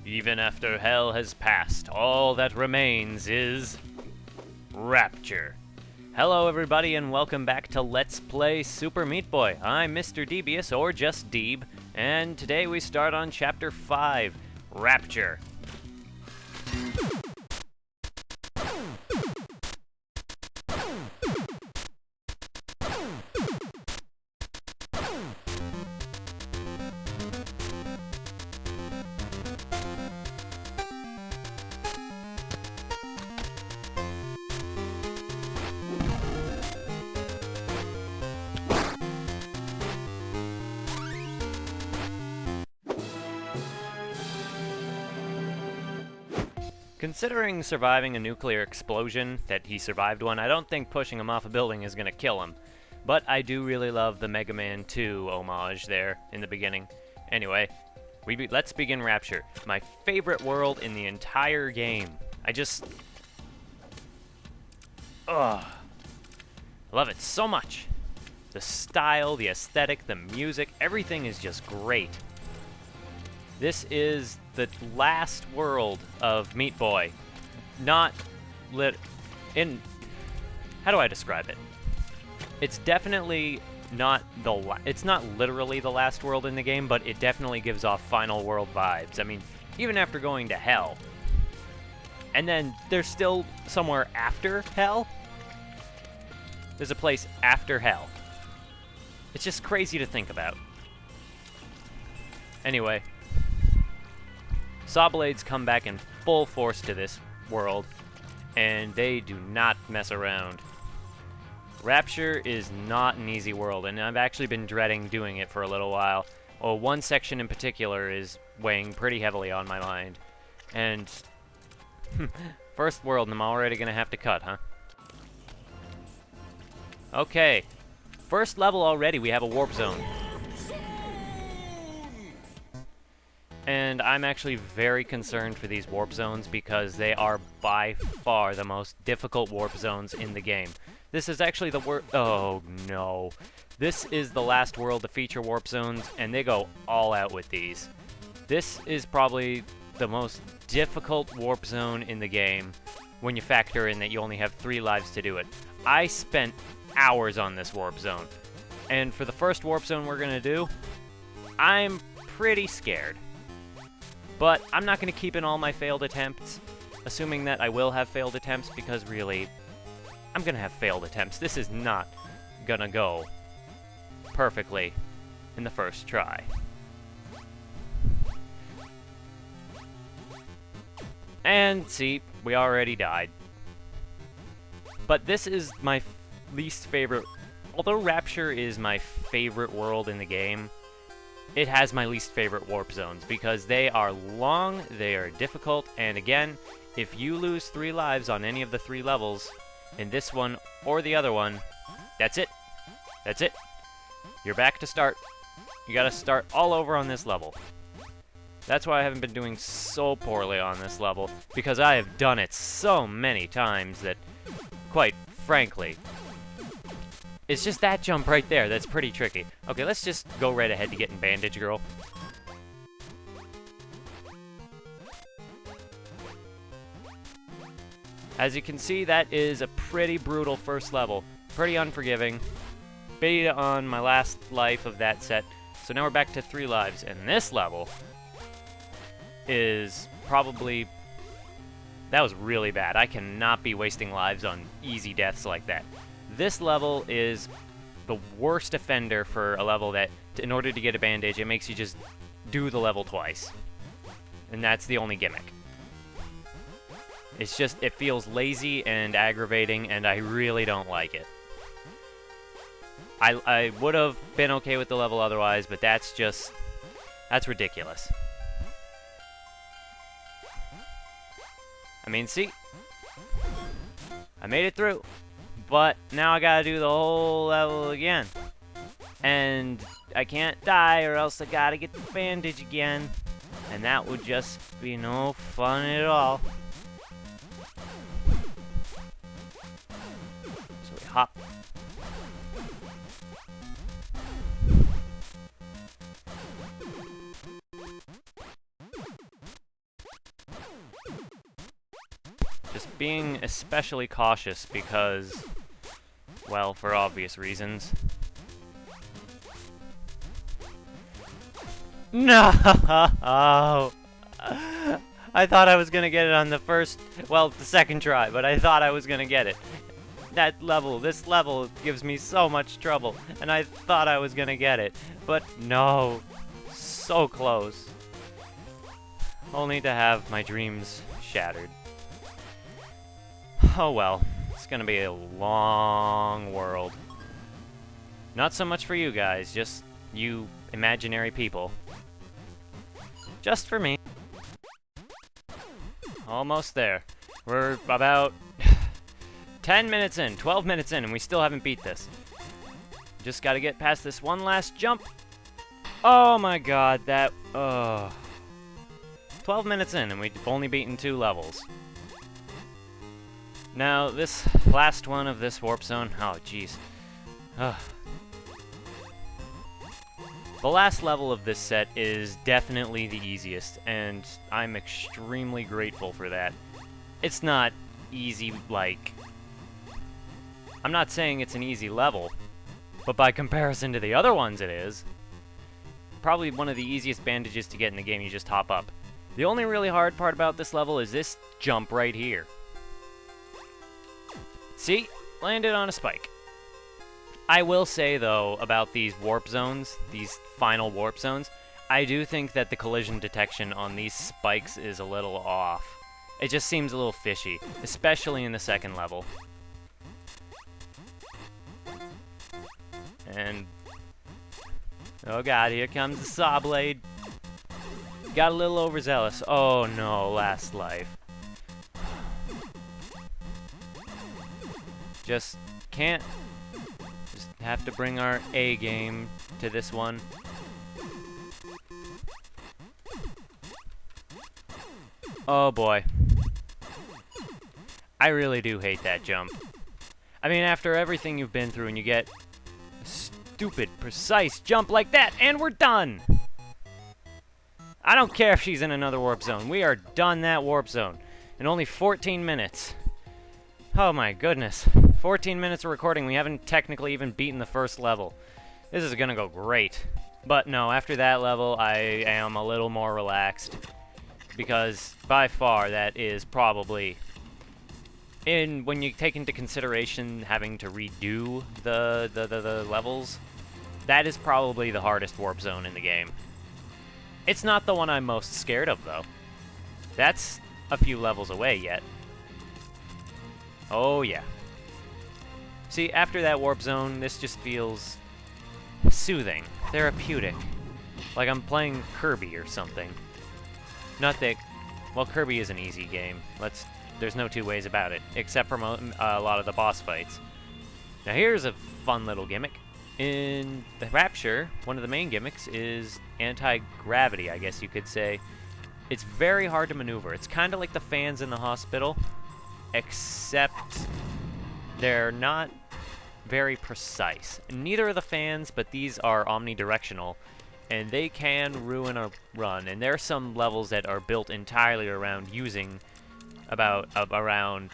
Even after hell has passed, all that remains is Rapture. Hello everybody and welcome back to Let's Play Super Meat Boy. I'm Mr. Devious, or just Deeb, and today we start on Chapter 5, Rapture. Considering surviving a nuclear explosion, that he survived one, I don't think pushing him off a building is gonna kill him. But I do really love the Mega Man 2 homage there in the beginning. Anyway, let's begin Rapture. My favorite world in the entire game. I love it so much. The style, the aesthetic, the music, everything is just great. This is the last world of Meat Boy. How do I describe it? It's definitely not it's not literally the last world in the game, but it definitely gives off final world vibes. I mean, even after going to hell. And then there's still somewhere after hell. There's a place after hell. It's just crazy to think about. Anyway, Saw blades come back in full force to this world, and they do not mess around. Rapture is not an easy world, and I've actually been dreading doing it for a little while. Well, one section in particular is weighing pretty heavily on my mind. And first world, and I'm already gonna have to cut, huh? Okay, first level already, we have a warp zone. And I'm actually very concerned for these warp zones because they are by far the most difficult warp zones in the game. This is actually the oh no. This is the last world to feature warp zones, and they go all out with these. This is probably the most difficult warp zone in the game when you factor in that you only have 3 lives to do it. I spent hours on this warp zone. And for the first warp zone we're gonna do, I'm pretty scared. But I'm not going to keep in all my failed attempts, assuming that I will have failed attempts, because really, I'm going to have failed attempts. This is not going to go perfectly in the first try. And see, we already died. But this is my least favorite. Although Rapture is my favorite world in the game, it has my least favorite warp zones because they are long, they are difficult, and again, if you lose 3 lives on any of the 3 levels, in this one or the other one, that's it. That's it. You're back to start. You gotta start all over on this level. That's why I haven't been doing so poorly on this level, because I have done it so many times that, quite frankly, it's just that jump right there that's pretty tricky. Okay, let's just go right ahead to getting Bandage Girl. As you can see, that is a pretty brutal first level. Pretty unforgiving. Beta on my last life of that set. So now we're back to 3 lives. And this level is probably... That was really bad. I cannot be wasting lives on easy deaths like that. This level is the worst offender for a level that, in order to get a bandage, it makes you just do the level twice. And that's the only gimmick. It's just, it feels lazy and aggravating, and I really don't like it. I would have been okay with the level otherwise, but that's ridiculous. I mean, see? I made it through. But now I gotta do the whole level again. And I can't die or else I gotta get the bandage again. And that would just be no fun at all. So we hop. Just being especially cautious because, well, for obvious reasons. No! I thought I was gonna get it on the second try, but I thought I was gonna get it. This level gives me so much trouble, and I thought I was gonna get it, but no. So close. Only to have my dreams shattered. Oh well, it's gonna be a long world. Not so much for you guys, just you imaginary people. Just for me. Almost there. We're about 10 minutes in, 12 minutes in, and we still haven't beat this. Just gotta get past this one last jump. Oh my god, 12 minutes in, and we've only beaten 2 levels. Now, this last one of this warp zone, oh jeez. The last level of this set is definitely the easiest, and I'm extremely grateful for that. It's not easy, like... I'm not saying it's an easy level, but by comparison to the other ones it is. Probably one of the easiest bandages to get in the game, you just hop up. The only really hard part about this level is this jump right here. See? Landed on a spike. I will say, though, about these warp zones, these final warp zones, I do think that the collision detection on these spikes is a little off. It just seems a little fishy, especially in the second level. And... oh god, here comes the saw blade. Got a little overzealous. Oh no, last life. Just can't... just have to bring our A game to this one. Oh boy. I really do hate that jump. I mean, after everything you've been through and you get a stupid, precise jump like that, and we're done! I don't care if she's in another warp zone. We are done that warp zone in only 14 minutes. Oh my goodness. 14 minutes of recording, we haven't technically even beaten the first level. This is gonna go great. But no, after that level, I am a little more relaxed. Because, by far, that is probably... when you take into consideration having to redo the levels, that is probably the hardest warp zone in the game. It's not the one I'm most scared of, though. That's a few levels away yet. Oh, yeah. See, after that warp zone, this just feels soothing, therapeutic. Like I'm playing Kirby or something. Not that... well, Kirby is an easy game. There's no two ways about it, except for a lot of the boss fights. Now here's a fun little gimmick. In the Rapture, one of the main gimmicks is anti-gravity, I guess you could say. It's very hard to maneuver. It's kind of like the fans in the hospital, except they're not very precise. Neither are the fans, but these are omnidirectional, and they can ruin a run. And there are some levels that are built entirely around around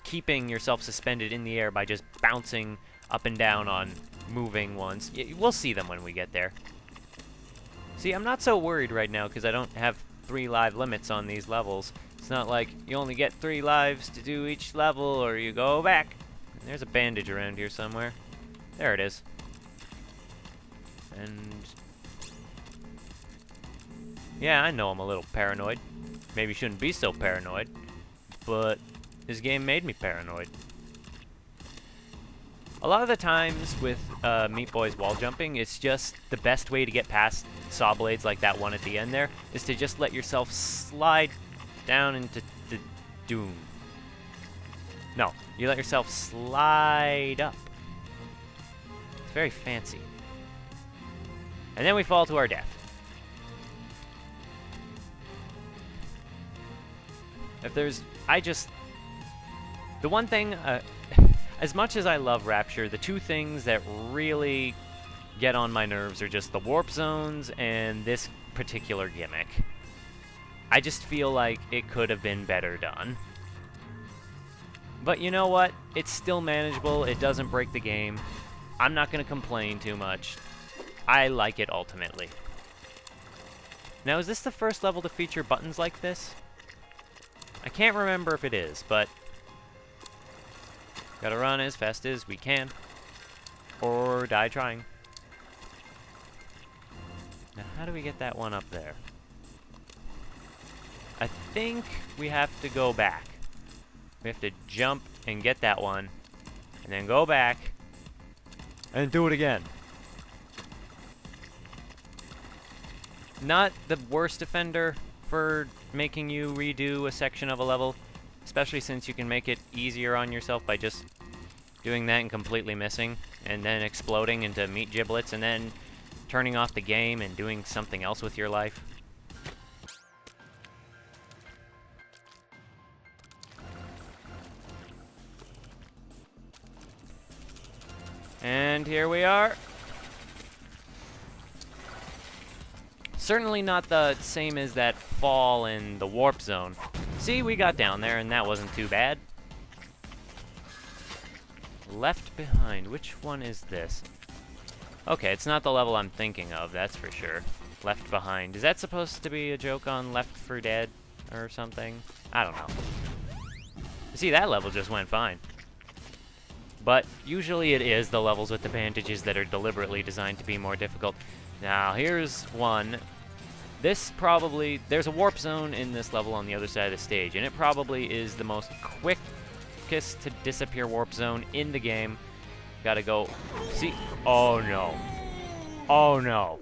keeping yourself suspended in the air by just bouncing up and down on moving ones. We'll see them when we get there. See, I'm not so worried right now because I don't have 3 live limits on these levels. It's not like you only get 3 lives to do each level or you go back. And there's a bandage around here somewhere. There it is. And... yeah, I know I'm a little paranoid. Maybe shouldn't be so paranoid. But this game made me paranoid. A lot of the times with Meat Boy's wall jumping, it's just the best way to get past saw blades like that one at the end there, is to just let yourself slide down into the doom. No, you let yourself slide up. It's very fancy. And then we fall to our death. The one thing, as much as I love Rapture, the 2 things that really get on my nerves are just the warp zones and this particular gimmick. I just feel like it could have been better done. But you know what? It's still manageable. It doesn't break the game. I'm not going to complain too much. I like it ultimately. Now, is this the first level to feature buttons like this? I can't remember if it is, but gotta run as fast as we can, or die trying. Now, how do we get that one up there? I think we have to go back. We have to jump and get that one, and then go back, and do it again. Not the worst offender for making you redo a section of a level, especially since you can make it easier on yourself by just doing that and completely missing, and then exploding into meat giblets, and then turning off the game and doing something else with your life. And here we are. Certainly not the same as that fall in the warp zone. See, we got down there and that wasn't too bad. Left behind. Which one is this? Okay, it's not the level I'm thinking of, that's for sure. Left behind. Is that supposed to be a joke on Left 4 Dead or something? I don't know. See, that level just went fine. But usually it is the levels with the bandages that are deliberately designed to be more difficult. Now, here's one. There's a warp zone in this level on the other side of the stage, and it probably is the most quickest to disappear warp zone in the game. Gotta go. See? Oh no. Oh no.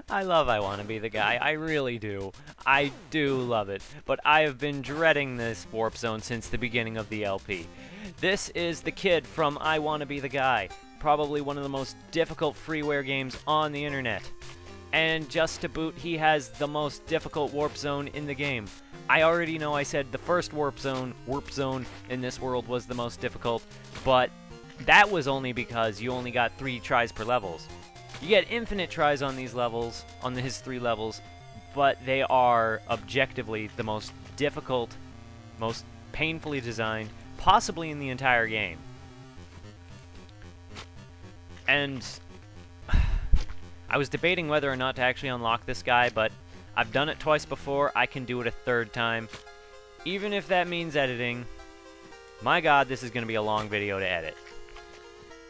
I love I Wanna Be the Guy, I really do. I do love it, but I have been dreading this warp zone since the beginning of the LP. This is the kid from I Wanna Be the Guy, probably one of the most difficult freeware games on the internet. And just to boot, he has the most difficult warp zone in the game. I already know I said the first warp zone in this world was the most difficult, but that was only because you only got 3 tries per levels. You get infinite tries on these levels, on his 3 levels, but they are objectively the most difficult, most painfully designed, possibly in the entire game. And I was debating whether or not to actually unlock this guy, but I've done it twice before, I can do it a 3rd time. Even if that means editing, my god, this is going to be a long video to edit.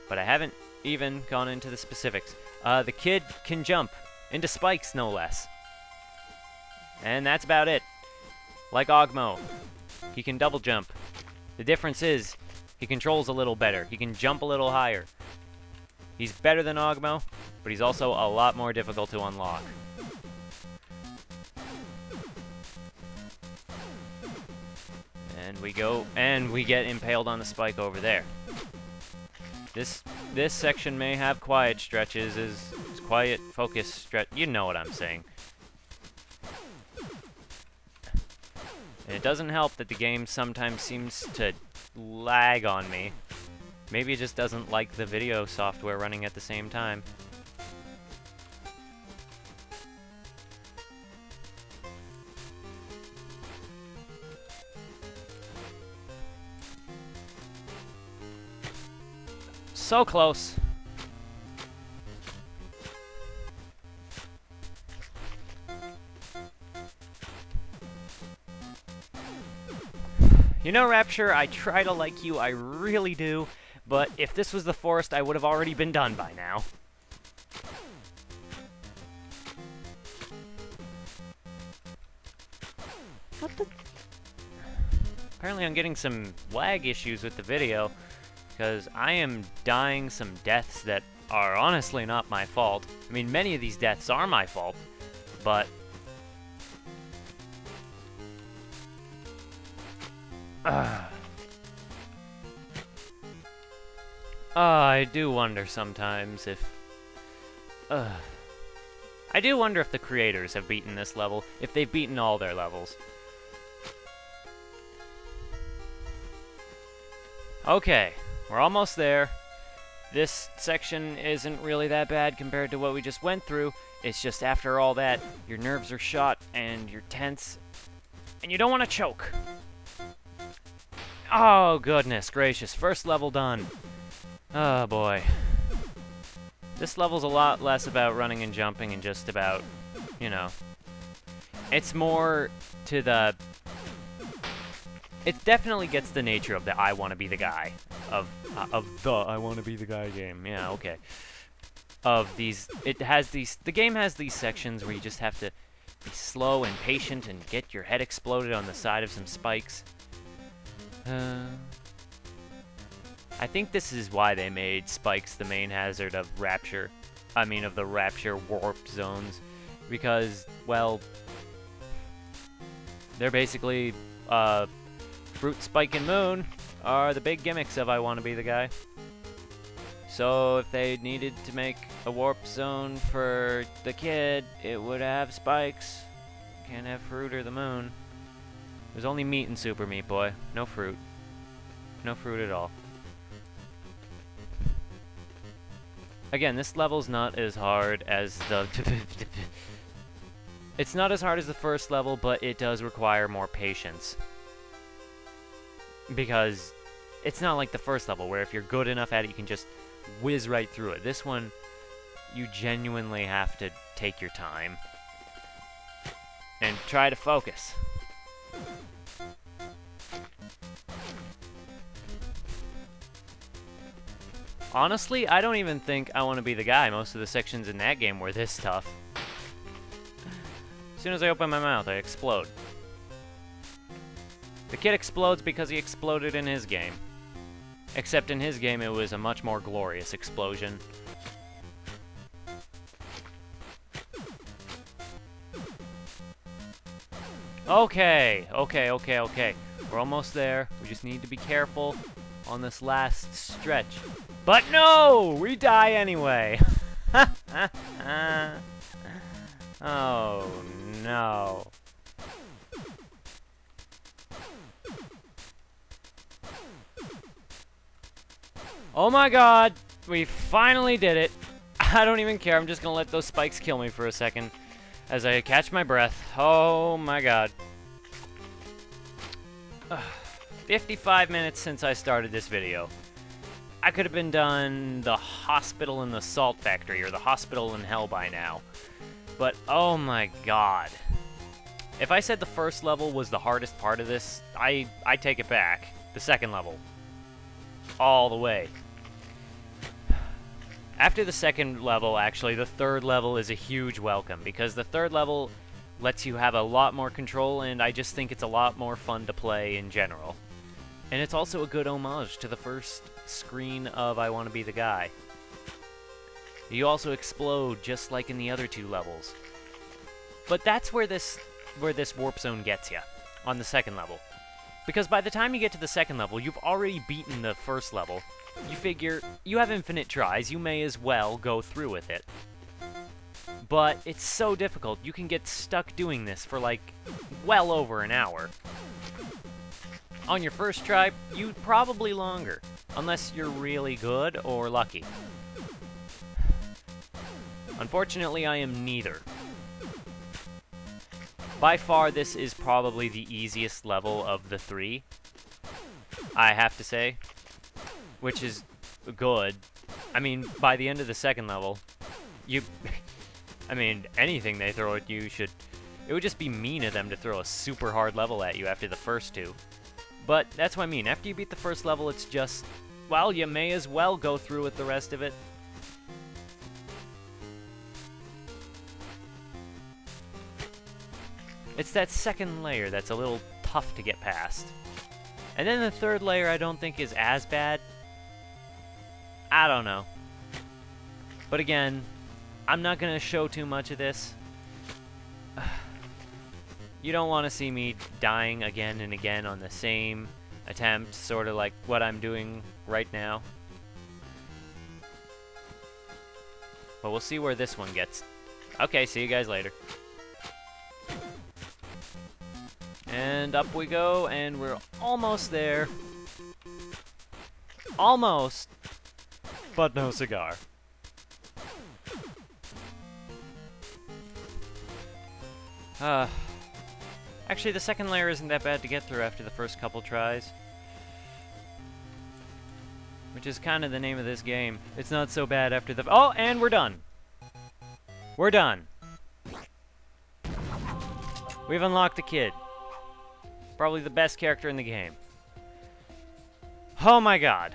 But I haven't even gone into the specifics. The kid can jump, into spikes no less. And that's about it. Like Ogmo, he can double jump. The difference is, he controls a little better. He can jump a little higher. He's better than Ogmo, but he's also a lot more difficult to unlock. And we go, and we get impaled on the spike over there. This section may have quiet stretches, is quiet focus stretch. You know what I'm saying. And it doesn't help that the game sometimes seems to lag on me. Maybe it just doesn't like the video software running at the same time. So close. You know, Rapture, I try to like you, I really do, but if this was the forest, I would have already been done by now. What the? Apparently I'm getting some lag issues with the video, because I am dying some deaths that are honestly not my fault. I mean, many of these deaths are my fault, but I do wonder sometimes if Ugh. I do wonder if the creators have beaten this level, if they've beaten all their levels. Okay, we're almost there. This section isn't really that bad compared to what we just went through. It's just after all that, your nerves are shot and you're tense, and you don't want to choke. Oh, goodness gracious. First level done. Oh, boy. This level's a lot less about running and jumping and just about, you know. It's more to the... It definitely gets the nature of the I want to be the guy. Of the I want to be the guy game. Yeah, okay. Of these... It has these... The game has these sections where you just have to be slow and patient and get your head exploded on the side of some spikes. I think this is why they made spikes the main hazard of Rapture. I mean, of the Rapture warp zones. Because, well, they're basically, Fruit, Spike, and Moon are the big gimmicks of I Want to Be the Guy. So if they needed to make a warp zone for the kid, it would have spikes. Can't have fruit or the moon. There's only meat in Super Meat Boy. No fruit. No fruit at all. Again, this level's not as hard as the... It's not as hard as the first level, but it does require more patience. Because it's not like the first level, where if you're good enough at it, you can just whiz right through it. This one, you genuinely have to take your time. And try to focus. Honestly, I don't even think I Want to Be the Guy. Most of the sections in that game were this tough. As soon as I open my mouth, I explode. The kid explodes because he exploded in his game. Except in his game, it was a much more glorious explosion. Okay. We're almost there. We just need to be careful on this last stretch. But no! We die anyway! Oh, no. Oh my god! We finally did it! I don't even care, I'm just gonna let those spikes kill me for a second as I catch my breath. Oh my god. 55 minutes since I started this video. I could have been done the hospital in the salt factory or the hospital in hell by now. But oh my god. If I said the first level was the hardest part of this, I take it back. The second level. All the way. After the second level, actually, the third level is a huge welcome, because the third level lets you have a lot more control, and I just think it's a lot more fun to play in general. And it's also a good homage to the first screen of I Want to Be the Guy. You also explode just like in the other two levels. But that's where this warp zone gets you, on the second level. Because by the time you get to the second level, you've already beaten the first level. You figure, you have infinite tries, you may as well go through with it. But it's so difficult, you can get stuck doing this for like, well over an hour. On your first try, probably longer, unless you're really good or lucky. Unfortunately, I am neither. By far, this is probably the easiest level of the three, I have to say, which is good. I mean, by the end of the second level, I mean, anything they throw at you it would just be mean of them to throw a super hard level at you after the first two. But that's what I mean, after you beat the first level, it's just, well, you may as well go through with the rest of it. It's that second layer that's a little tough to get past. And then the third layer I don't think is as bad. I don't know. But again, I'm not going to show too much of this. You don't want to see me dying again and again on the same attempt, sort of like what I'm doing right now. But we'll see where this one gets. Okay, see you guys later. And up we go, and we're almost there. Almost! But no cigar. Actually, the second layer isn't that bad to get through after the first couple tries. Which is kind of the name of this game. It's not so bad after the... Oh, and we're done! We're done! We've unlocked the kid. Probably the best character in the game. Oh my god.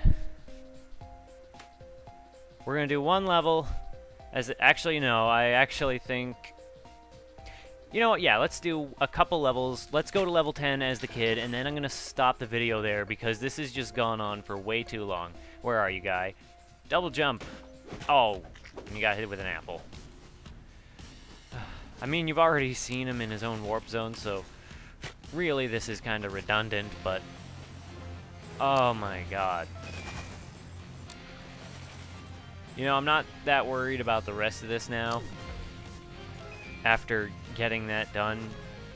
We're gonna do one level. Actually, no, I actually think... You know what, yeah, let's do a couple levels. Let's go to level 10 as the kid, and then I'm gonna stop the video there because this has just gone on for way too long. Where are you, guy? Double jump. Oh, you got hit with an apple. I mean, you've already seen him in his own warp zone, so really this is kind of redundant, but... Oh my god. You know, I'm not that worried about the rest of this now. After getting that done.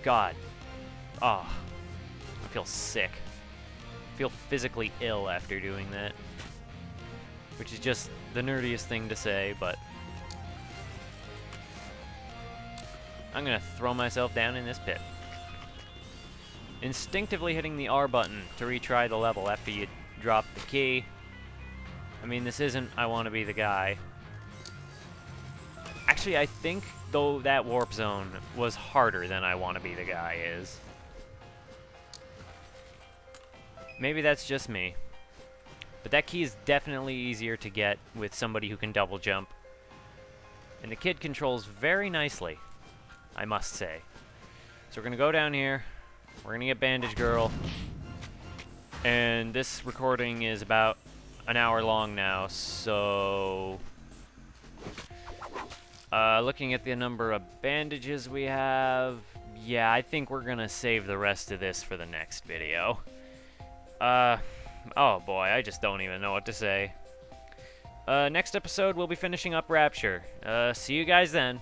God. Oh. I feel sick. I feel physically ill after doing that. Which is just the nerdiest thing to say, but... I'm gonna throw myself down in this pit. Instinctively hitting the R button to retry the level after you drop the key. I mean, this isn't I Want to Be the Guy. Actually, I think, though, that warp zone was harder than I Want to Be the Guy is. Maybe that's just me. But that key is definitely easier to get with somebody who can double jump. And the kid controls very nicely, I must say. So we're going to go down here. We're going to get Bandage Girl. And this recording is about an hour long now, so... looking at the number of bandages we have... Yeah, I think we're going to save the rest of this for the next video. Oh boy, I just don't even know what to say. Next episode, we'll be finishing up Rapture. See you guys then.